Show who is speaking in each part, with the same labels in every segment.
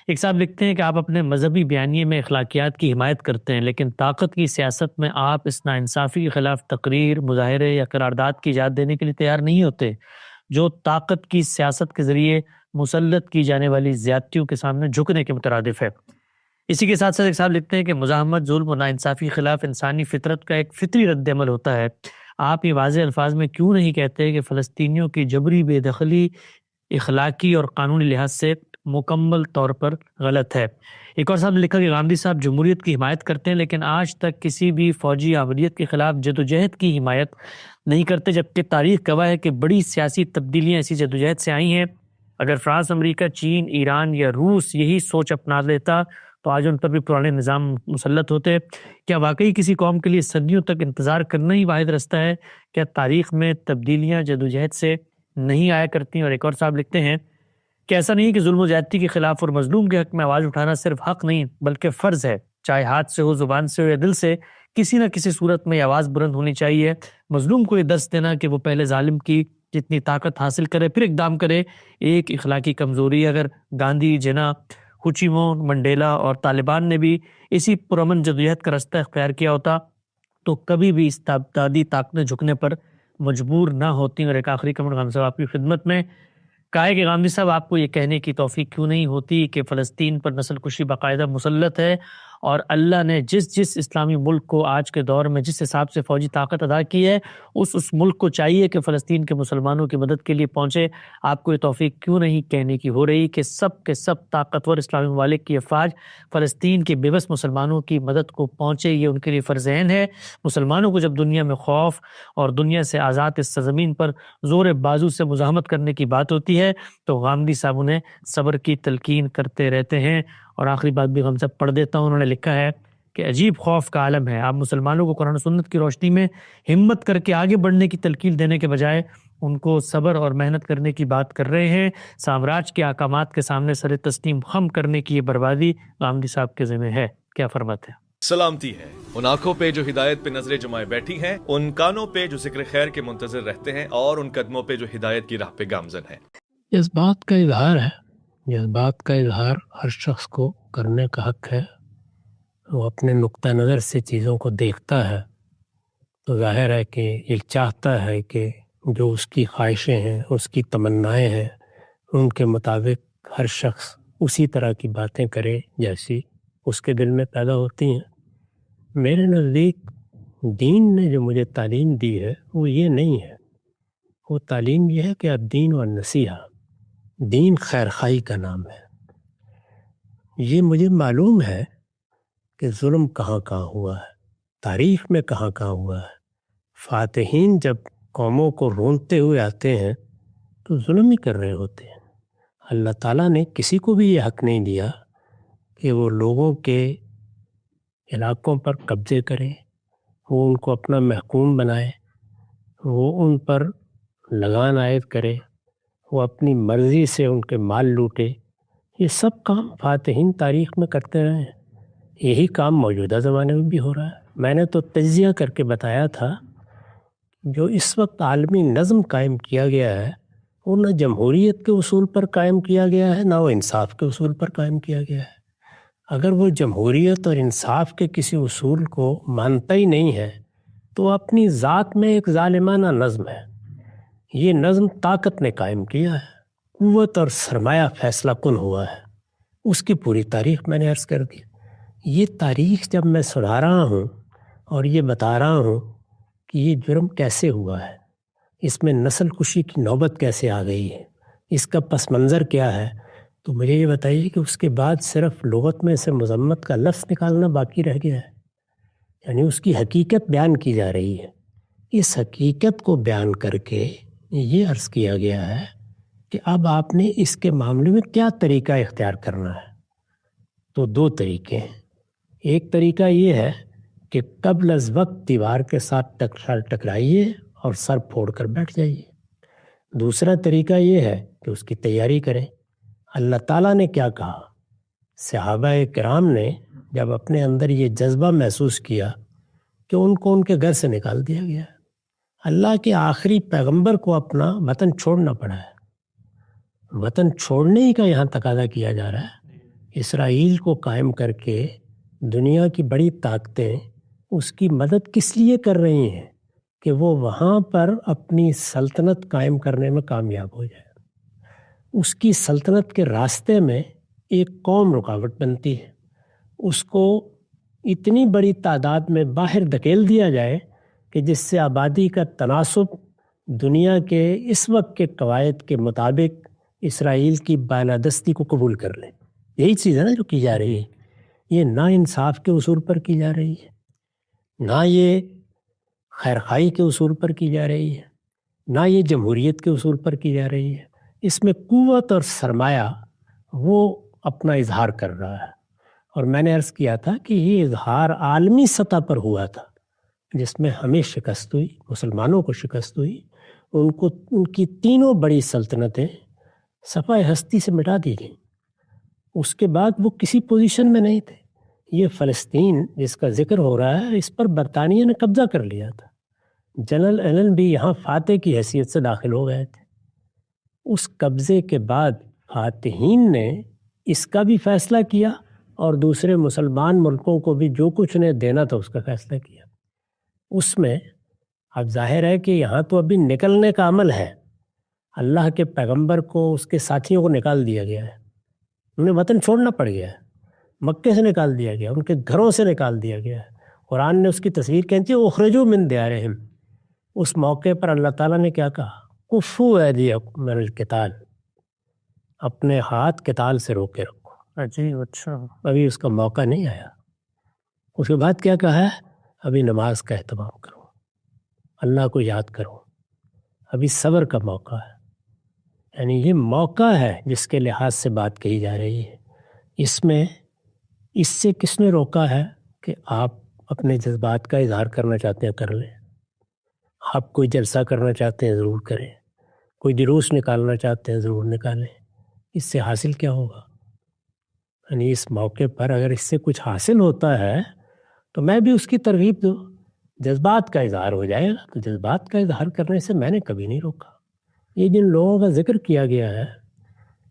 Speaker 1: ایک صاحب لکھتے ہیں کہ آپ اپنے مذہبی بیانیے میں اخلاقیات کی حمایت کرتے ہیں، لیکن طاقت کی سیاست میں آپ اس ناانصافی کے خلاف تقریر، مظاہرے یا قرارداد کی اجازت دینے کے لیے تیار نہیں ہوتے، جو طاقت کی سیاست کے ذریعے مسلط کی جانے والی زیادتیوں کے سامنے جھکنے کے مترادف ہے۔ اسی کے ساتھ ساتھ ایک صاحب لکھتے ہیں کہ مزاحمت، ظلم و ناانصافی کے خلاف انسانی فطرت کا ایک فطری رد عمل ہوتا ہے۔ آپ یہ واضح الفاظ میں کیوں نہیں کہتے کہ فلسطینیوں کی جبری بے دخلی اخلاقی اور قانونی لحاظ سے مکمل طور پر غلط ہے؟ ایک اور صاحب نے لکھا کہ گاندھی صاحب جمہوریت کی حمایت کرتے ہیں، لیکن آج تک کسی بھی فوجی عملیت کے خلاف جدوجہد کی حمایت نہیں کرتے، جبکہ تاریخ گواہ ہے کہ بڑی سیاسی تبدیلیاں اسی جدوجہد سے آئی ہیں۔ اگر فرانس، امریکہ، چین، ایران یا روس یہی سوچ اپنا لیتا تو آج ان پر بھی پرانے نظام مسلط ہوتے۔ کیا واقعی کسی قوم کے لیے صدیوں تک انتظار کرنا ہی واحد رستہ ہے؟ کیا تاریخ میں تبدیلیاں جدوجہد سے نہیں آیا کرتی؟ اور ایک اور صاحب لکھتے ہیں کہ ایسا نہیں کہ ظلم و زیادتی کے خلاف اور مظلوم کے حق میں آواز اٹھانا صرف حق نہیں بلکہ فرض ہے، چاہے ہاتھ سے ہو، زبان سے ہو یا دل سے، کسی نہ کسی صورت میں یہ آواز بلند ہونی چاہیے۔ مظلوم کو یہ درس دینا کہ وہ پہلے ظالم کی جتنی طاقت حاصل کرے پھر اقدام کرے، ایک اخلاقی کمزوری ہے۔ اگر گاندھی، جناح، ہوچیمون، منڈیلا اور طالبان نے بھی اسی پرامن جدوجہد کا رستہ اختیار کیا ہوتا تو کبھی بھی اس استبدادی طاقتیں جھکنے پر مجبور نہ ہوتی۔ اور ایک آخری کمنٹ غام صاحب آپ کی خدمت میں کہا ہے کہ گاندھی صاحب آپ کو یہ کہنے کی توفیق کیوں نہیں ہوتی کہ فلسطین پر نسل کشی باقاعدہ مسلط ہے، اور اللہ نے جس اسلامی ملک کو آج کے دور میں جس حساب سے فوجی طاقت ادا کی ہے اس ملک کو چاہیے کہ فلسطین کے مسلمانوں کی مدد کے لیے پہنچے۔ آپ کو یہ توفیق کیوں نہیں کہنے کی ہو رہی کہ سب کے سب طاقتور اسلامی ممالک کی افواج فلسطین کے بے بس مسلمانوں کی مدد کو پہنچے؟ یہ ان کے لیے فرض عین ہے۔ مسلمانوں کو جب دنیا میں خوف اور دنیا سے آزاد اس سرزمین پر زور بازو سے مزاحمت کرنے کی بات ہوتی ہے تو گاندھی صاحب انہیں صبر کی تلقین کرتے رہتے ہیں۔ اور آخری بات بھی ہم سب پڑھ دیتا ہوں، انہوں نے لکھا ہے کہ عجیب خوف کا عالم ہے، آپ مسلمانوں کو قرآن و سنت کی روشنی میں ہمت کر کے آگے بڑھنے کی تلقین دینے کے بجائے ان کو صبر اور محنت کرنے کی بات کر رہے ہیں۔ سامراج کے احکامات کے سامنے سر تسلیم خم کرنے کی یہ بربادی گاندھی صاحب کے ذمہ ہے۔ کیا فرماتے ہیں؟
Speaker 2: سلامتی ہے ان آنکھوں پہ جو ہدایت پہ نظریں جمائے بیٹھی ہیں، ان کانوں پہ جو ذکر خیر کے منتظر رہتے ہیں، اور ان قدموں پہ جو ہدایت کی راہ پہ گامزن ہیں۔
Speaker 3: اس بات کا اظہار ہے، اس بات کا اظہار ہر شخص کو کرنے کا حق ہے۔ وہ اپنے نقطہ نظر سے چیزوں کو دیکھتا ہے تو ظاہر ہے کہ یہ چاہتا ہے کہ جو اس کی خواہشیں ہیں، اس کی تمنائیں ہیں، ان کے مطابق ہر شخص اسی طرح کی باتیں کرے جیسی اس کے دل میں پیدا ہوتی ہیں۔ میرے نزدیک دین نے جو مجھے تعلیم دی ہے وہ یہ نہیں ہے، وہ تعلیم یہ ہے کہ الدین والنصیحہ، دین خیر خواہی کا نام ہے۔ یہ مجھے معلوم ہے کہ ظلم کہاں کہاں ہوا ہے، تاریخ میں کہاں کہاں ہوا ہے۔ فاتحین جب قوموں کو رونتے ہوئے آتے ہیں تو ظلم ہی کر رہے ہوتے ہیں۔ اللہ تعالیٰ نے کسی کو بھی یہ حق نہیں دیا کہ وہ لوگوں کے علاقوں پر قبضے کرے، وہ ان کو اپنا محکوم بنائے، وہ ان پر لگان عائد کرے، وہ اپنی مرضی سے ان کے مال لوٹے۔ یہ سب کام فاتحین تاریخ میں کرتے رہے ہیں، یہی کام موجودہ زمانے میں بھی ہو رہا ہے۔ میں نے تو تجزیہ کر کے بتایا تھا جو اس وقت عالمی نظم قائم کیا گیا ہے وہ نہ جمہوریت کے اصول پر قائم کیا گیا ہے، نہ وہ انصاف کے اصول پر قائم کیا گیا ہے۔ اگر وہ جمہوریت اور انصاف کے کسی اصول کو مانتا ہی نہیں ہے تو اپنی ذات میں ایک ظالمانہ نظم ہے۔ یہ نظم طاقت نے قائم کیا ہے، قوت اور سرمایہ فیصلہ کن ہوا ہے۔ اس کی پوری تاریخ میں نے عرض کر دی۔ یہ تاریخ جب میں سنا رہا ہوں اور یہ بتا رہا ہوں کہ یہ جرم کیسے ہوا ہے، اس میں نسل کشی کی نوبت کیسے آ گئی ہے، اس کا پس منظر کیا ہے، تو مجھے یہ بتائیے کہ اس کے بعد صرف لغت میں سے مذمت کا لفظ نکالنا باقی رہ گیا ہے، یعنی اس کی حقیقت بیان کی جا رہی ہے۔ اس حقیقت کو بیان کر کے یہ عرض کیا گیا ہے کہ اب آپ نے اس کے معاملے میں کیا طریقہ اختیار کرنا ہے۔ تو دو طریقے ہیں۔ ایک طریقہ یہ ہے کہ قبل از وقت دیوار کے ساتھ ٹکرائیے اور سر پھوڑ کر بیٹھ جائیے۔ دوسرا طریقہ یہ ہے کہ اس کی تیاری کریں۔ اللہ تعالیٰ نے کیا کہا؟ صحابہ کرام نے جب اپنے اندر یہ جذبہ محسوس کیا کہ ان کو ان کے گھر سے نکال دیا گیا، اللہ کے آخری پیغمبر کو اپنا وطن چھوڑنا پڑا ہے، وطن چھوڑنے ہی کا یہاں تقاضا کیا جا رہا ہے۔ اسرائیل کو قائم کر کے دنیا کی بڑی طاقتیں اس کی مدد کس لیے کر رہی ہیں کہ وہ وہاں پر اپنی سلطنت قائم کرنے میں کامیاب ہو جائے. اس کی سلطنت کے راستے میں ایک قوم رکاوٹ بنتی ہے، اس کو اتنی بڑی تعداد میں باہر دھکیل دیا جائے کہ جس سے آبادی کا تناسب دنیا کے اس وقت کے قواعد کے مطابق اسرائیل کی بالادستی کو قبول کر لیں. یہی چیز ہے نا جو کی جا رہی ہے. یہ نا انصاف کے اصول پر کی جا رہی ہے، نہ یہ خیرخواہی کے اصول پر کی جا رہی ہے، نہ یہ جمہوریت کے اصول پر کی جا رہی ہے. اس میں قوت اور سرمایہ وہ اپنا اظہار کر رہا ہے. اور میں نے عرض کیا تھا کہ یہ اظہار عالمی سطح پر ہوا تھا، جس میں ہمیں شکست ہوئی، مسلمانوں کو شکست ہوئی. ان کی تینوں بڑی سلطنتیں صفحہ ہستی سے مٹا دی گئیں. اس کے بعد وہ کسی پوزیشن میں نہیں تھے. یہ فلسطین جس کا ذکر ہو رہا ہے، اس پر برطانیہ نے قبضہ کر لیا تھا. جنرل ایلن بھی یہاں فاتح کی حیثیت سے داخل ہو گئے تھے. اس قبضے کے بعد فاتحین نے اس کا بھی فیصلہ کیا اور دوسرے مسلمان ملکوں کو بھی جو کچھ انہیں دینا تھا اس کا فیصلہ کیا. اس میں اب ظاہر ہے کہ یہاں تو ابھی نکلنے کا عمل ہے. اللہ کے پیغمبر کو، اس کے ساتھیوں کو نکال دیا گیا ہے، انہیں وطن چھوڑنا پڑ گیا ہے، مکے سے نکال دیا گیا، ان کے گھروں سے نکال دیا گیا ہے. قرآن نے اس کی تصویر کہتی ہے اخرجوا من دیارہم. اس موقع پر اللہ تعالیٰ نے کیا کہا؟ کفوا ایدیکم من القتال، اپنے ہاتھ قتال سے روکے رکھو.
Speaker 1: اچھا،
Speaker 3: ابھی اس کا موقع نہیں آیا. اس کے بعد کیا کہا ہے؟ ابھی نماز کا اہتمام کرو، اللہ کو یاد کرو، ابھی صبر کا موقع ہے. یعنی یہ موقع ہے جس کے لحاظ سے بات کہی جا رہی ہے. اس میں اس سے کس نے روکا ہے کہ آپ اپنے جذبات کا اظہار کرنا چاہتے ہیں کر لیں، آپ کوئی جلسہ کرنا چاہتے ہیں ضرور کریں، کوئی جلوس نکالنا چاہتے ہیں ضرور نکالیں. اس سے حاصل کیا ہوگا؟ یعنی اس موقع پر اگر اس سے کچھ حاصل ہوتا ہے تو میں بھی اس کی ترغیب دوں. جذبات کا اظہار ہو جائے گا تو جذبات کا اظہار کرنے سے میں نے کبھی نہیں روکا. یہ جن لوگوں کا ذکر کیا گیا ہے،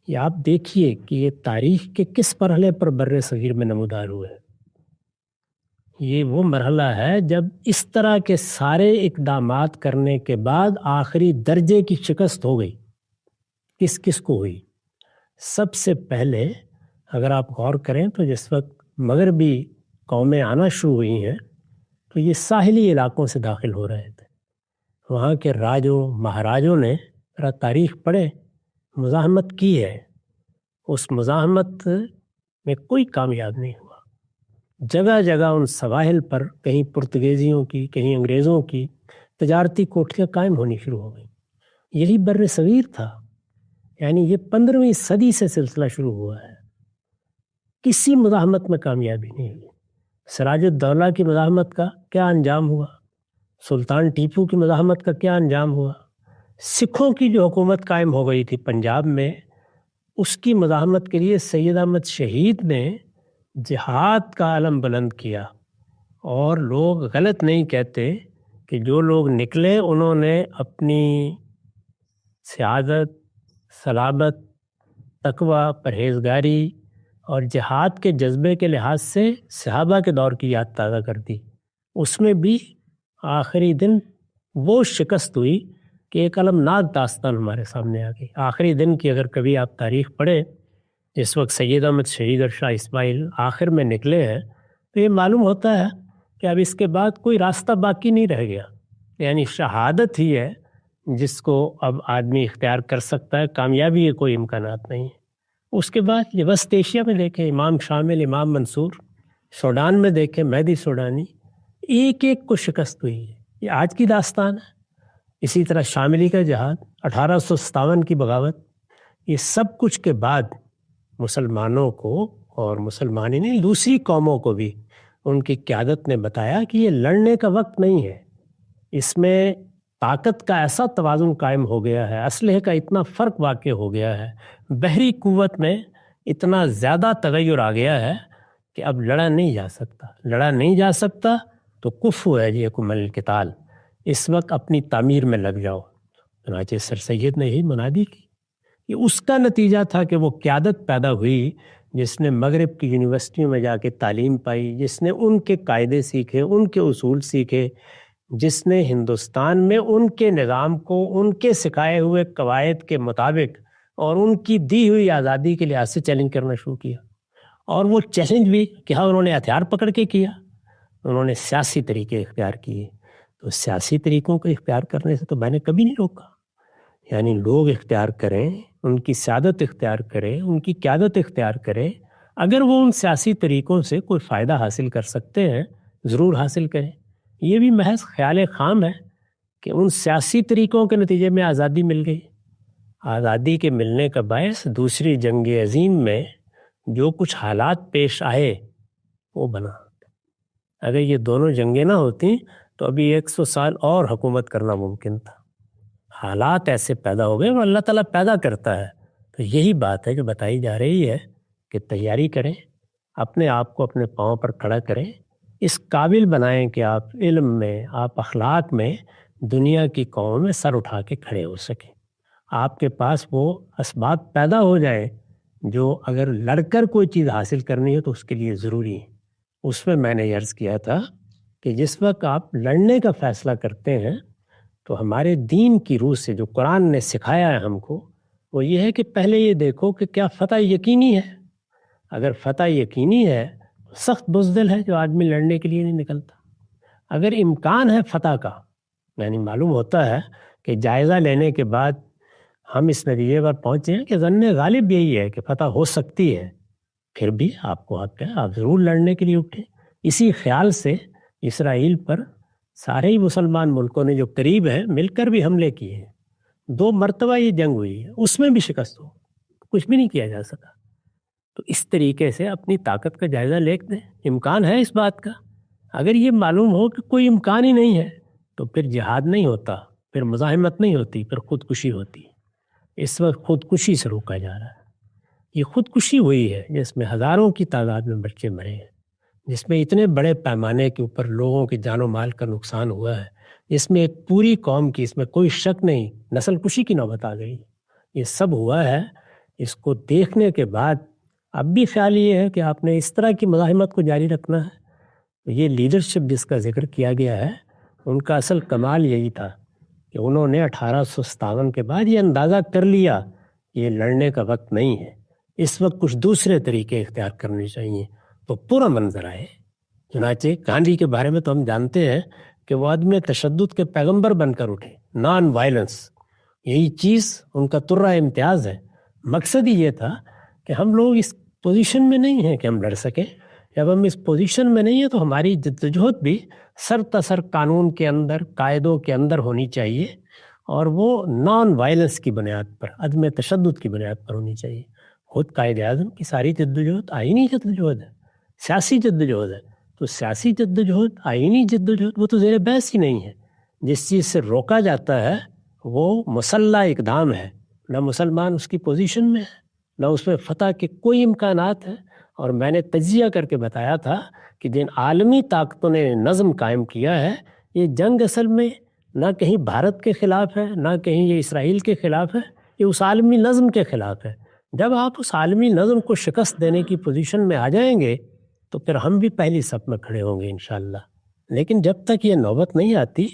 Speaker 3: یہ آپ دیکھیے کہ یہ تاریخ کے کس مرحلے پر بر صغیر میں نمودار ہوئے. یہ وہ مرحلہ ہے جب اس طرح کے سارے اقدامات کرنے کے بعد آخری درجے کی شکست ہو گئی. کس کس کو ہوئی؟ سب سے پہلے اگر آپ غور کریں تو جس وقت مغربی قومیں آنا شروع ہوئی ہیں تو یہ ساحلی علاقوں سے داخل ہو رہے تھے. وہاں کے راجوں مہاراجوں نے ذرا تاریخ پڑھے، مزاحمت کی ہے. اس مزاحمت میں کوئی کامیاب نہیں ہوا. جگہ جگہ ان سواحل پر کہیں پرتگیزیوں کی، کہیں انگریزوں کی تجارتی کوٹھیاں قائم ہونی شروع ہو گئیں. یہی بر صغیر تھا. یعنی یہ 15ویں صدی سے سلسلہ شروع ہوا ہے. کسی مزاحمت میں کامیابی نہیں ہوئی. سراج الدولہ کی مزاحمت کا کیا انجام ہوا؟ سلطان ٹیپو کی مزاحمت کا کیا انجام ہوا؟ سکھوں کی جو حکومت قائم ہو گئی تھی پنجاب میں، اس کی مزاحمت کے لیے سید احمد شہید نے جہاد کا علم بلند کیا. اور لوگ غلط نہیں کہتے کہ جو لوگ نکلے انہوں نے اپنی سعادت، صلابت، تقوی، پرہیزگاری اور جہاد کے جذبے کے لحاظ سے صحابہ کے دور کی یاد تازہ کر دی. اس میں بھی آخری دن وہ شکست ہوئی کہ ایک المناک داستان ہمارے سامنے آ گئی. آخری دن کی اگر کبھی آپ تاریخ پڑھیں، جس وقت سید احمد شہید اور شاہ اسماعیل آخر میں نکلے ہیں، تو یہ معلوم ہوتا ہے کہ اب اس کے بعد کوئی راستہ باقی نہیں رہ گیا. یعنی شہادت ہی ہے جس کو اب آدمی اختیار کر سکتا ہے، کامیابی کے کوئی امکانات نہیں. اس کے بعد یہ وسط ایشیا میں دیکھیں، امام شامل، امام منصور، سوڈان میں دیکھیں مہدی سوڈانی، ایک ایک کو شکست ہوئی ہے. یہ آج کی داستان ہے. اسی طرح شاملی کا جہاد، 1857 کی بغاوت، یہ سب کچھ کے بعد مسلمانوں کو اور مسلمان ہی نہیں دوسری قوموں کو بھی ان کی قیادت نے بتایا کہ یہ لڑنے کا وقت نہیں ہے. اس میں طاقت کا ایسا توازن قائم ہو گیا ہے، اسلحے کا اتنا فرق واقع ہو گیا ہے، بحری قوت میں اتنا زیادہ تغیر آ گیا ہے کہ اب لڑا نہیں جا سکتا. لڑا نہیں جا سکتا تو کفوا ایدیکم من القتال، اس وقت اپنی تعمیر میں لگ جاؤ. چنانچہ سر سید نے یہی منادی کی. یہ اس کا نتیجہ تھا کہ وہ قیادت پیدا ہوئی جس نے مغرب کی یونیورسٹیوں میں جا کے تعلیم پائی، جس نے ان کے قاعدے سیکھے، ان کے اصول سیکھے، جس نے ہندوستان میں ان کے نظام کو ان کے سکھائے ہوئے قواعد کے مطابق اور ان کی دی ہوئی آزادی کے لحاظ سے چیلنج کرنا شروع کیا. اور وہ چیلنج بھی کیا انہوں نے ہتھیار پکڑ کے کیا، انہوں نے سیاسی طریقے اختیار کیے. تو سیاسی طریقوں کو اختیار کرنے سے تو میں نے کبھی نہیں روکا. یعنی لوگ اختیار کریں، ان کی سیادت اختیار کریں، ان کی قیادت اختیار کریں. اگر وہ ان سیاسی طریقوں سے کوئی فائدہ حاصل کر سکتے ہیں ضرور حاصل کریں. یہ بھی محض خیال خام ہے کہ ان سیاسی طریقوں کے نتیجے میں آزادی مل گئی. آزادی کے ملنے کا باعث دوسری جنگ عظیم میں جو کچھ حالات پیش آئے وہ بنا. اگر یہ دونوں جنگیں نہ ہوتی تو ابھی 100 سال اور حکومت کرنا ممکن تھا. حالات ایسے پیدا ہو گئے اور اللہ تعالیٰ پیدا کرتا ہے. تو یہی بات ہے جو بتائی جا رہی ہے کہ تیاری کریں، اپنے آپ کو اپنے پاؤں پر کھڑا کریں، اس قابل بنائیں کہ آپ علم میں، آپ اخلاق میں دنیا کی قوموں میں سر اٹھا کے کھڑے ہو سکیں. آپ کے پاس وہ اسباب پیدا ہو جائیں جو اگر لڑ کر کوئی چیز حاصل کرنی ہو تو اس کے لیے ضروری ہے. اس میں میں نے عرض کیا تھا کہ جس وقت آپ لڑنے کا فیصلہ کرتے ہیں تو ہمارے دین کی روح سے جو قرآن نے سکھایا ہے ہم کو وہ یہ ہے کہ پہلے یہ دیکھو کہ کیا فتح یقینی ہے. اگر فتح یقینی ہے، سخت بزدل ہے جو آدمی لڑنے کے لیے نہیں نکلتا. اگر امکان ہے فتح کا، یعنی معلوم ہوتا ہے کہ جائزہ لینے کے بعد ہم اس نتیجے پر پہنچے ہیں کہ ظن غالب یہی ہے کہ فتح ہو سکتی ہے، پھر بھی آپ کو حق ہے، آپ ضرور لڑنے کے لیے اٹھیں. اسی خیال سے اسرائیل پر سارے ہی مسلمان ملکوں نے جو قریب ہیں مل کر بھی حملے کیے ہیں. 2 مرتبہ یہ جنگ ہوئی ہے، اس میں بھی شکست ہو، کچھ بھی نہیں کیا جا سکا. تو اس طریقے سے اپنی طاقت کا جائزہ لے دیں. امکان ہے اس بات کا. اگر یہ معلوم ہو کہ کوئی امکان ہی نہیں ہے تو پھر جہاد نہیں ہوتا، پھر مزاحمت نہیں ہوتی، پھر خودکشی ہوتی. اس وقت خودکشی سے روکا جا رہا ہے. یہ خودکشی ہوئی ہے جس میں ہزاروں کی تعداد میں بچے مرے ہیں، جس میں اتنے بڑے پیمانے کے اوپر لوگوں کی جان و مال کا نقصان ہوا ہے، جس میں ایک پوری قوم کی، اس میں کوئی شک نہیں، نسل کشی کی نوبت آ گئی. یہ سب ہوا ہے. اس کو دیکھنے کے بعد اب بھی خیال یہ ہے کہ آپ نے اس طرح کی مزاحمت کو جاری رکھنا ہے. یہ لیڈرشپ جس کا ذکر کیا گیا ہے، ان کا اصل کمال یہی تھا کہ انہوں نے 1857 کے بعد یہ اندازہ کر لیا یہ لڑنے کا وقت نہیں ہے، اس وقت کچھ دوسرے طریقے اختیار کرنے چاہیے. تو پورا منظر آئے. چنانچہ گاندھی کے بارے میں تو ہم جانتے ہیں کہ وہ عدم تشدد کے پیغمبر بن کر اٹھے. نان وائلنس، یہی چیز ان کا ترہ امتیاز ہے. مقصد ہی یہ تھا کہ ہم لوگ اس پوزیشن میں نہیں ہیں کہ ہم لڑ سکیں. جب ہم اس پوزیشن میں نہیں ہیں تو ہماری جدوجہد بھی سر تسر قانون کے اندر، قاعدوں کے اندر ہونی چاہیے، اور وہ نان وائلنس کی بنیاد پر، عدم تشدد کی بنیاد پر ہونی چاہیے. خود قائد اعظم کی ساری جدوجہد آئینی جدوجہد ہے، سیاسی جدوجہد ہے. تو سیاسی جدوجہد، آئینی جدوجہد، وہ تو زیر بحث ہی نہیں ہے. جس چیز سے روکا جاتا ہے وہ مسلح اقدام ہے. نہ مسلمان اس کی پوزیشن میں ہے، نہ اس میں فتح کے کوئی امکانات ہیں. اور میں نے تجزیہ کر کے بتایا تھا کہ جن عالمی طاقتوں نے نظم قائم کیا ہے، یہ جنگ اصل میں نہ کہیں بھارت کے خلاف ہے، نہ کہیں یہ اسرائیل کے خلاف ہے، یہ اس عالمی نظم کے خلاف ہے. جب آپ اس عالمی نظم کو شکست دینے کی پوزیشن میں آ جائیں گے تو پھر ہم بھی پہلی صف میں کھڑے ہوں گے انشاءاللہ. لیکن جب تک یہ نوبت نہیں آتی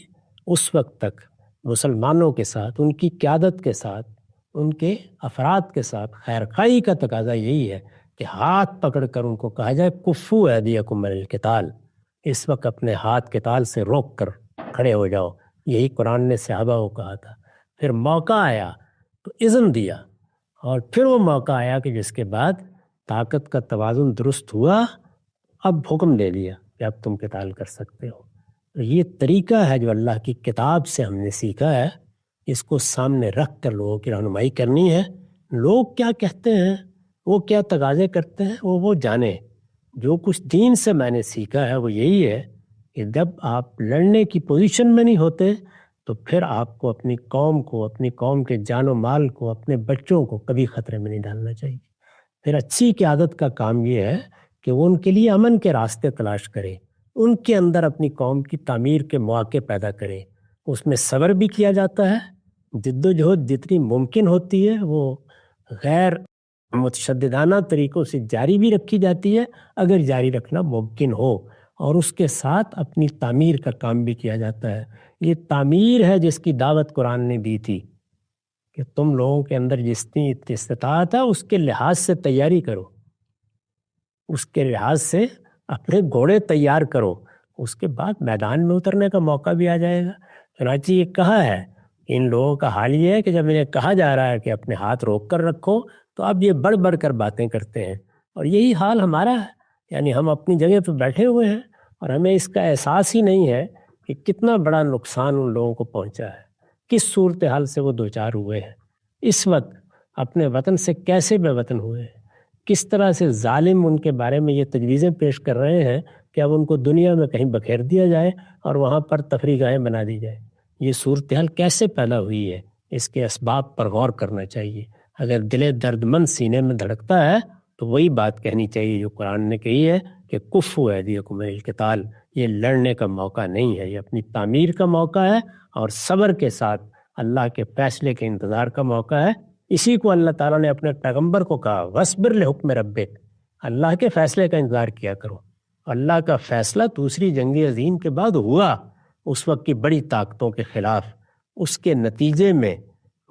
Speaker 3: اس وقت تک مسلمانوں کے ساتھ، ان کی قیادت کے ساتھ، ان کے افراد کے ساتھ خیر خواہی کا تقاضا یہی ہے کہ ہاتھ پکڑ کر ان کو کہا جائے کفو ایدیکم علی القتال. اس وقت اپنے ہاتھ قتال سے روک کر کھڑے ہو جاؤ. یہی قرآن نے صحابہ کو کہا تھا. پھر موقع آیا تو اذن دیا، اور پھر وہ موقع آیا کہ جس کے بعد طاقت کا توازن درست ہوا، اب حکم دے دیا کہ اب تم قتال کر سکتے ہو. یہ طریقہ ہے جو اللہ کی کتاب سے ہم نے سیکھا ہے. اس کو سامنے رکھ کر لوگوں کی رہنمائی کرنی ہے. لوگ کیا کہتے ہیں، وہ کیا تقاضے کرتے ہیں، وہ جانیں. جو کچھ دین سے میں نے سیکھا ہے وہ یہی ہے کہ جب آپ لڑنے کی پوزیشن میں نہیں ہوتے تو پھر آپ کو اپنی قوم کو، اپنی قوم کے جان و مال کو، اپنے بچوں کو کبھی خطرے میں نہیں ڈالنا چاہیے. پھر اچھی قیادت کا کام یہ ہے کہ وہ ان کے لیے امن کے راستے تلاش کرے، ان کے اندر اپنی قوم کی تعمیر کے مواقع پیدا کرے. اس میں صبر بھی کیا جاتا ہے. جد و جہد جتنی ممکن ہوتی ہے وہ غیر متشددانہ طریقوں سے جاری بھی رکھی جاتی ہے اگر جاری رکھنا ممکن ہو، اور اس کے ساتھ اپنی تعمیر کا کام بھی کیا جاتا ہے۔ یہ تعمیر ہے جس کی دعوت قرآن نے دی تھی کہ تم لوگوں کے اندر جتنی استطاعت ہے اس کے لحاظ سے تیاری کرو، اس کے لحاظ سے اپنے گھوڑے تیار کرو، اس کے بعد میدان میں اترنے کا موقع بھی آ جائے گا۔ چنانچہ یہ کہا ہے، ان لوگوں کا حال یہ ہے کہ جب انہیں کہا جا رہا ہے کہ اپنے ہاتھ روک کر رکھو تو اب یہ بڑھ بڑھ کر باتیں کرتے ہیں، اور یہی حال ہمارا ہے۔ یعنی ہم اپنی جگہ پہ بیٹھے ہوئے ہیں اور ہمیں اس کا احساس ہی نہیں ہے کہ کتنا بڑا نقصان ان لوگوں کو پہنچا ہے، کس صورتحال سے وہ دوچار ہوئے ہیں، اس وقت اپنے وطن سے کیسے بے وطن ہوئے ہیں، کس طرح سے ظالم ان کے بارے میں یہ تجویزیں پیش کر رہے ہیں کہ اب ان کو دنیا میں کہیں بکھیر دیا جائے اور وہاں پر تفریح گاہیں بنا دی جائے۔ یہ صورتحال کیسے پیدا ہوئی ہے، اس کے اسباب پر غور کرنا چاہیے۔ اگر دل درد مند سینے میں دھڑکتا ہے تو وہی بات کہنی چاہیے جو قرآن نے کہی ہے کہ کفوا ایدیکم علی القتال، یہ لڑنے کا موقع نہیں ہے، یہ اپنی تعمیر کا موقع ہے اور صبر کے ساتھ اللہ کے فیصلے کے انتظار کا موقع ہے۔ اسی کو اللہ تعالیٰ نے اپنے پیغمبر کو کہا، وَاصْبِرْ لِحُکْمِ رَبِّکَ، اللہ کے فیصلے کا انتظار کیا کرو۔ اللہ کا فیصلہ دوسری جنگ عظیم کے بعد ہوا، اس وقت کی بڑی طاقتوں کے خلاف، اس کے نتیجے میں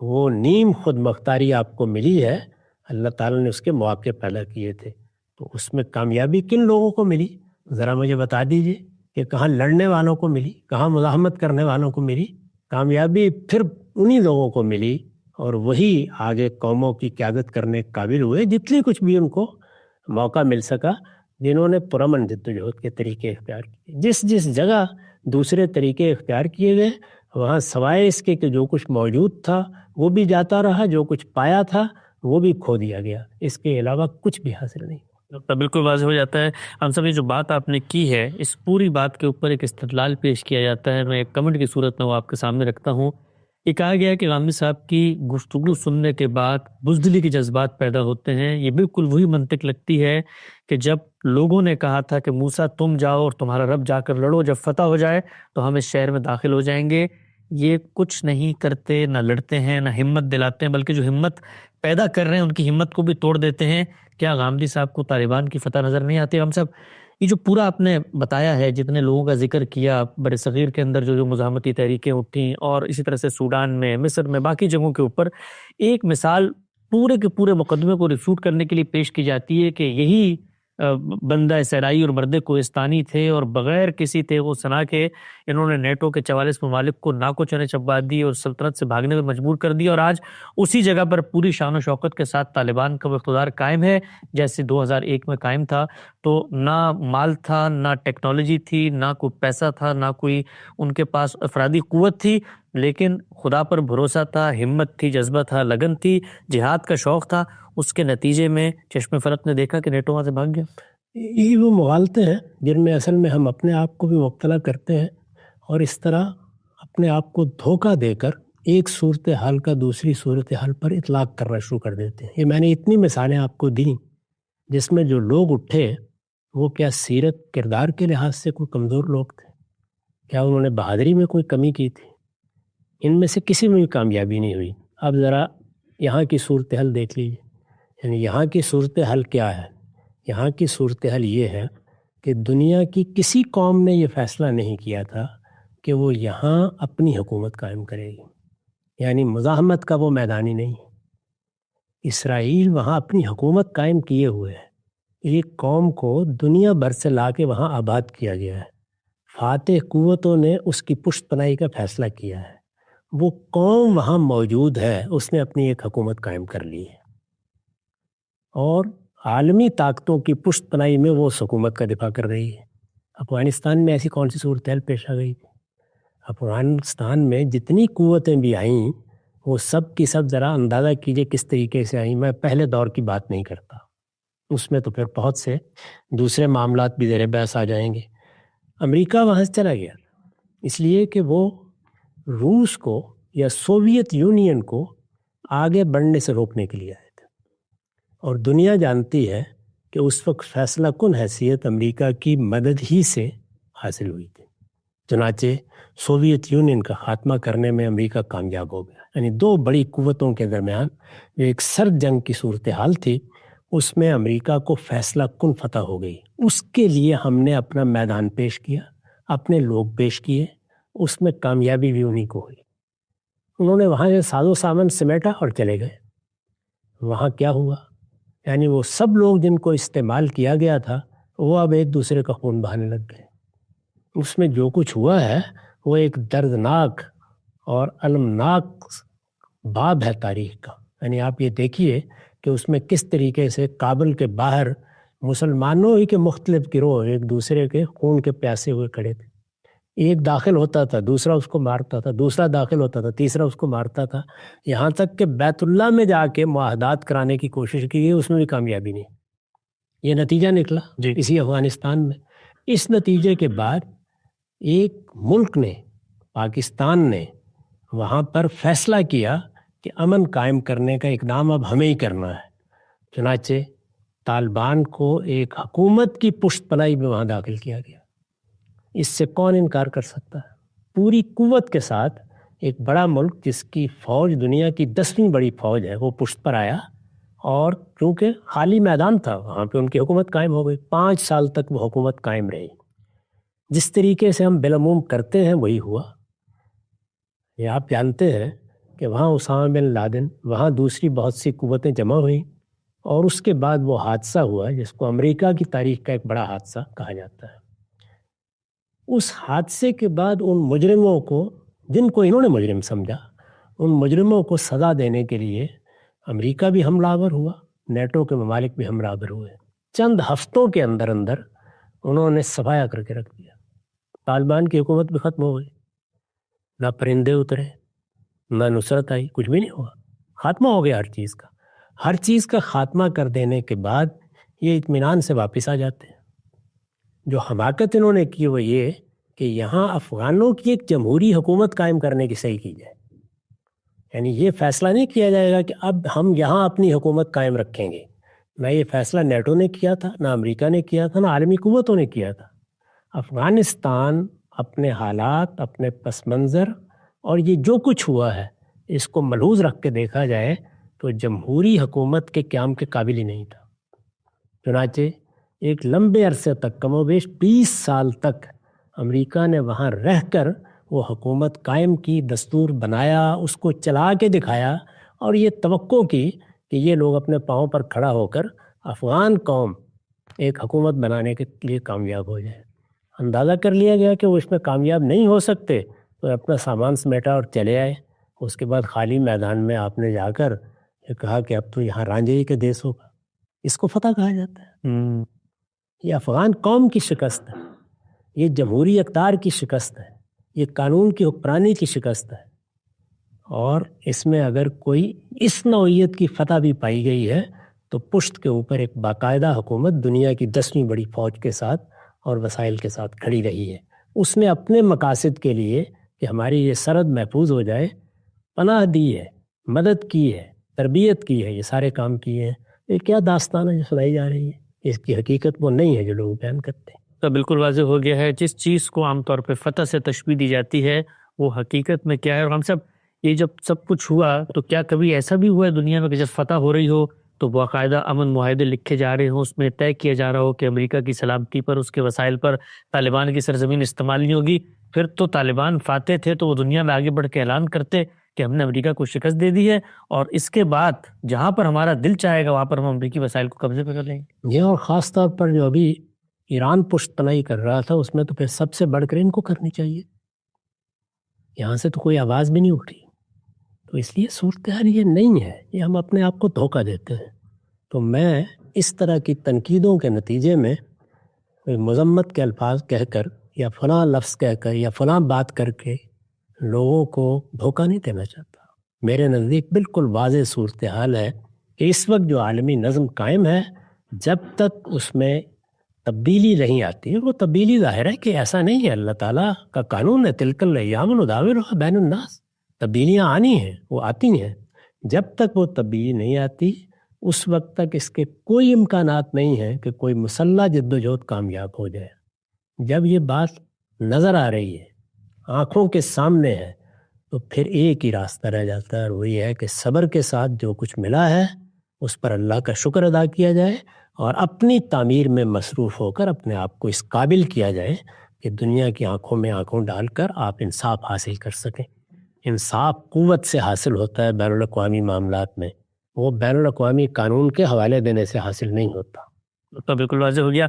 Speaker 3: وہ نیم خود مختاری آپ کو ملی ہے۔ اللہ تعالیٰ نے اس کے مواقع پیدا کیے تھے، تو اس میں کامیابی کن لوگوں کو ملی؟ ذرا مجھے بتا دیجئے کہ کہاں لڑنے والوں کو ملی، کہاں مزاحمت کرنے والوں کو ملی؟ کامیابی پھر انہی لوگوں کو ملی، اور وہی آگے قوموں کی قیادت کرنے کے قابل ہوئے جتنی کچھ بھی ان کو موقع مل سکا، جنہوں نے پرامن جدوجہد کے طریقے اختیار کیے۔ جس جس جگہ دوسرے طریقے اختیار کیے گئے وہاں سوائے اس کے کہ جو کچھ موجود تھا وہ بھی جاتا رہا، جو کچھ پایا تھا وہ بھی کھو دیا گیا، اس کے علاوہ کچھ بھی حاصل نہیں۔
Speaker 1: بالکل واضح ہو جاتا ہے۔ ہم سب یہ جو بات آپ نے کی ہے اس پوری بات کے اوپر ایک استدلال پیش کیا جاتا ہے، میں ایک کمنٹ کی صورت میں وہ آپ کے سامنے رکھتا ہوں۔ یہ کہا گیا ہے کہ غامدی صاحب کی گفتگو سننے کے بعد بزدلی کے جذبات پیدا ہوتے ہیں۔ یہ بالکل وہی منطق لگتی ہے کہ جب لوگوں نے کہا تھا کہ موسیٰ تم جاؤ اور تمہارا رب جا کر لڑو، جب فتح ہو جائے تو ہم اس شہر میں داخل ہو جائیں گے۔ یہ کچھ نہیں کرتے، نہ لڑتے ہیں، نہ ہمت دلاتے ہیں، بلکہ جو ہمت پیدا کر رہے ہیں ان کی ہمت کو بھی توڑ دیتے ہیں۔ کیا غامدی صاحب کو طالبان کی فتح نظر نہیں آتی؟ ہم سب یہ جو پورا آپ نے بتایا ہے، جتنے لوگوں کا ذکر کیا بر صغیر کے اندر جو مزاحمتی تحریکیں اٹھیں، اور اسی طرح سے سوڈان میں، مصر میں، باقی جگہوں کے اوپر ایک مثال پورے کے پورے مقدمے کو ریفیوٹ کرنے کے لیے پیش کی جاتی ہے کہ یہی بندہ سرائی اور مرد کوہستانی تھے، اور بغیر کسی تیغ و سنا کے انہوں نے نیٹو کے 44 ممالک کو ناکو چنے چبا دی اور سلطنت سے بھاگنے پر مجبور کر دیا، اور آج اسی جگہ پر پوری شان و شوکت کے ساتھ طالبان کا اقتدار قائم ہے جیسے 2001 میں قائم تھا۔ تو نہ مال تھا، نہ ٹیکنالوجی تھی، نہ کوئی پیسہ تھا، نہ کوئی ان کے پاس افرادی قوت تھی، لیکن خدا پر بھروسہ تھا، ہمت تھی، جذبہ تھا، لگن تھی، جہاد کا شوق تھا۔ اس کے نتیجے میں چشم فلک نے دیکھا کہ نیٹو وہاں سے بھاگ گیا۔
Speaker 3: یہ وہ مغالطے ہیں جن میں اصل میں ہم اپنے آپ کو بھی مبتلا کرتے ہیں، اور اس طرح اپنے آپ کو دھوکہ دے کر ایک صورتحال کا دوسری صورتحال پر اطلاق کرنا شروع کر دیتے ہیں۔ یہ میں نے اتنی مثالیں آپ کو دیں جس میں جو لوگ اٹھے وہ کیا سیرت کردار کے لحاظ سے کوئی کمزور لوگ تھے؟ کیا انہوں نے بہادری میں کوئی کمی کی تھی؟ ان میں سے کسی میں بھی کامیابی نہیں ہوئی۔ اب ذرا یہاں کی صورتحال دیکھ لیجیے، یعنی یہاں کی صورتحال کیا ہے؟ یہاں کی صورتحال یہ ہے کہ دنیا کی کسی قوم نے یہ فیصلہ نہیں کیا تھا کہ وہ یہاں اپنی حکومت قائم کرے گی، یعنی مزاحمت کا وہ میدان ہی نہیں۔ اسرائیل وہاں اپنی حکومت قائم کیے ہوئے ہے، ایک قوم کو دنیا بھر سے لا کے وہاں آباد کیا گیا ہے، فاتح قوتوں نے اس کی پشت پناہی کا فیصلہ کیا ہے، وہ قوم وہاں موجود ہے، اس نے اپنی ایک حکومت قائم کر لی ہے، اور عالمی طاقتوں کی پشت پناہی میں وہ اس حکومت کا دفاع کر رہی ہے۔ افغانستان میں ایسی کون سی صورتحال پیش آ گئی تھی؟ افغانستان میں جتنی قوتیں بھی آئیں وہ سب کی سب ذرا اندازہ کیجئے کس طریقے سے آئیں۔ میں پہلے دور کی بات نہیں کرتا، اس میں تو پھر بہت سے دوسرے معاملات بھی زیر بحث آ جائیں گے۔ امریکہ وہاں سے چلا گیا اس لیے کہ وہ روس کو یا سوویت یونین کو آگے بڑھنے سے روکنے کے لیے آئے تھے، اور دنیا جانتی ہے کہ اس وقت فیصلہ کن حیثیت امریکہ کی مدد ہی سے حاصل ہوئی تھی۔ چنانچہ سوویت یونین کا خاتمہ کرنے میں امریکہ کامیاب ہو گیا. یعنی دو بڑی قوتوں کے درمیان جو ایک سرد جنگ کی صورتحال تھی اس میں امریکہ کو فیصلہ کن فتح ہو گئی. اس کے لیے ہم نے اپنا میدان پیش کیا، اپنے لوگ پیش کیے، اس میں کامیابی بھی انہی کو ہوئی. انہوں نے وہاں سے ساز و سامان سمیٹا اور چلے گئے. وہاں کیا ہوا؟ یعنی وہ سب لوگ جن کو استعمال کیا گیا تھا وہ اب ایک دوسرے کا خون بہانے لگ گئے. اس میں جو کچھ ہوا ہے وہ ایک دردناک اور المناک باب ہے تاریخ کا. یعنی آپ یہ دیکھیے کہ اس میں کس طریقے سے کابل کے باہر مسلمانوں ہی کے مختلف گروہ ایک دوسرے کے خون کے پیاسے ہوئے کھڑے تھے. ایک داخل ہوتا تھا، دوسرا اس کو مارتا تھا، دوسرا داخل ہوتا تھا، تیسرا اس کو مارتا تھا، یہاں تک کہ بیت اللہ میں جا کے معاہدات کرانے کی کوشش کی گئی، اس میں بھی کامیابی نہیں. یہ نتیجہ نکلا اسی افغانستان میں. اس نتیجے کے بعد ایک ملک نے، پاکستان نے، وہاں پر فیصلہ کیا کہ امن قائم کرنے کا اقدام اب ہمیں ہی کرنا ہے. چنانچہ طالبان کو ایک حکومت کی پشت پناہی میں وہاں داخل کیا گیا. اس سے کون انکار کر سکتا ہے؟ پوری قوت کے ساتھ ایک بڑا ملک جس کی فوج دنیا کی 10ویں بڑی فوج ہے وہ پشت پر آیا، اور کیونکہ خالی میدان تھا وہاں پہ ان کی حکومت قائم ہو گئی. 5 سال تک وہ حکومت قائم رہی. جس طریقے سے ہم بالعموم کرتے ہیں وہی ہوا. یہ آپ جانتے ہیں کہ وہاں اسامہ بن لادن، وہاں دوسری بہت سی قوتیں جمع ہوئیں، اور اس کے بعد وہ حادثہ ہوا جس کو امریکہ کی تاریخ کا ایک بڑا حادثہ کہا جاتا ہے. اس حادثے کے بعد ان مجرموں کو، جن کو انہوں نے مجرم سمجھا، ان مجرموں کو سزا دینے کے لیے امریکہ بھی حملہ آور ہوا، نیٹو کے ممالک بھی حملہ آور ہوئے. چند ہفتوں کے اندر اندر انہوں نے صفایا کر کے رکھ دیا. طالبان کی حکومت بھی ختم ہو گئی. نہ پرندے اترے، نہ نصرت آئی، کچھ بھی نہیں ہوا. خاتمہ ہو گیا ہر چیز کا. ہر چیز کا خاتمہ کر دینے کے بعد یہ اطمینان سے واپس آ جاتے ہیں. جو حماقت انہوں نے کی وہ یہ کہ یہاں افغانوں کی ایک جمہوری حکومت قائم کرنے کی صحیح کی جائے. یعنی یہ فیصلہ نہیں کیا جائے گا کہ اب ہم یہاں اپنی حکومت قائم رکھیں گے. نہ یہ فیصلہ نیٹو نے کیا تھا، نہ امریکہ نے کیا تھا، نہ عالمی قوتوں نے کیا تھا. افغانستان اپنے حالات، اپنے پس منظر اور یہ جو کچھ ہوا ہے اس کو ملحوظ رکھ کے دیکھا جائے تو جمہوری حکومت کے قیام کے قابل ہی نہیں تھا. چنانچہ ایک لمبے عرصے تک، کم و بیش 20 سال تک امریکہ نے وہاں رہ کر وہ حکومت قائم کی، دستور بنایا، اس کو چلا کے دکھایا، اور یہ توقع کی کہ یہ لوگ اپنے پاؤں پر کھڑا ہو کر افغان قوم ایک حکومت بنانے کے لیے کامیاب ہو جائے. اندازہ کر لیا گیا کہ وہ اس میں کامیاب نہیں ہو سکتے تو اپنا سامان سمیٹا اور چلے آئے. اس کے بعد خالی میدان میں آپ نے جا کر یہ کہا کہ اب تو یہاں رانجھے ہی کے دیس ہوگا. اس کو فتح کہا جاتا ہے. یہ افغان قوم کی شکست ہے، یہ جمہوری اقتدار کی شکست ہے، یہ قانون کی حکمرانی کی شکست ہے. اور اس میں اگر کوئی اس نوعیت کی فتح بھی پائی گئی ہے تو پشت کے اوپر ایک باقاعدہ حکومت دنیا کی 10ویں بڑی فوج کے ساتھ اور وسائل کے ساتھ کھڑی رہی ہے. اس نے اپنے مقاصد کے لیے کہ ہماری یہ سرحد محفوظ ہو جائے پناہ دی ہے، مدد کی ہے، تربیت کی ہے، یہ سارے کام کیے ہیں. یہ کیا داستان ہے جو سنائی جا رہی ہے؟ اس کی حقیقت وہ نہیں ہے جو لوگ بیان کرتے ہیں.
Speaker 1: تو بالکل واضح ہو گیا ہے جس چیز کو عام طور پہ فتح سے تشبیہ دی جاتی ہے وہ حقیقت میں کیا ہے. اور ہم سب یہ جب سب کچھ ہوا تو کیا کبھی ایسا بھی ہوا ہے دنیا میں کہ جب فتح ہو رہی ہو تو باقاعدہ امن معاہدے لکھے جا رہے ہوں، اس میں طے کیا جا رہا ہو کہ امریکہ کی سلامتی پر، اس کے وسائل پر طالبان کی سرزمین استعمال نہیں ہوگی؟ پھر تو طالبان فاتح تھے تو وہ دنیا میں آگے بڑھ کے اعلان کرتے کہ ہم نے امریکہ کو شکست دے دی ہے، اور اس کے بعد جہاں پر ہمارا دل چاہے گا وہاں پر ہم امریکی وسائل کو قبضے پہ کر لیں گے.
Speaker 3: یہ اور خاص طور پر جو ابھی ایران پشت پناہی کر رہا تھا اس میں تو پھر سب سے بڑھ کر ان کو کرنی چاہیے. یہاں سے تو کوئی آواز بھی نہیں اٹھی. تو اس لیے صورتحال یہ نہیں ہے، یہ ہم اپنے آپ کو دھوکہ دیتے ہیں. تو میں اس طرح کی تنقیدوں کے نتیجے میں مذمت کے الفاظ کہہ کر یا فلاں لفظ کہہ کر یا فلاں بات کر کے لوگوں کو دھوکہ نہیں دینا چاہتا. میرے نزدیک بالکل واضح صورتحال ہے کہ اس وقت جو عالمی نظم قائم ہے جب تک اس میں تبدیلی نہیں آتی، وہ تبدیلی ظاہر ہے کہ ایسا نہیں ہے، اللہ تعالیٰ کا قانون ہے، تلک الایام نداولها بین الناس. تبدیلیاں آنی ہیں، وہ آتی ہیں. جب تک وہ تبدیلی نہیں آتی اس وقت تک اس کے کوئی امکانات نہیں ہیں کہ کوئی مسلح جد و جہد کامیاب ہو جائے. جب یہ بات نظر آ رہی ہے آنکھوں کے سامنے ہے تو پھر ایک ہی راستہ رہ جاتا ہے، اور وہی ہے کہ صبر کے ساتھ جو کچھ ملا ہے اس پر اللہ کا شکر ادا کیا جائے اور اپنی تعمیر میں مصروف ہو کر اپنے آپ کو اس قابل کیا جائے کہ دنیا کی آنکھوں میں آنکھوں ڈال کر آپ انصاف حاصل کر سکیں۔ انصاف قوت سے حاصل ہوتا ہے بین الاقوامی معاملات میں، وہ بین الاقوامی قانون کے حوالے دینے سے حاصل نہیں ہوتا۔
Speaker 1: تو بالکل واضح ہو گیا۔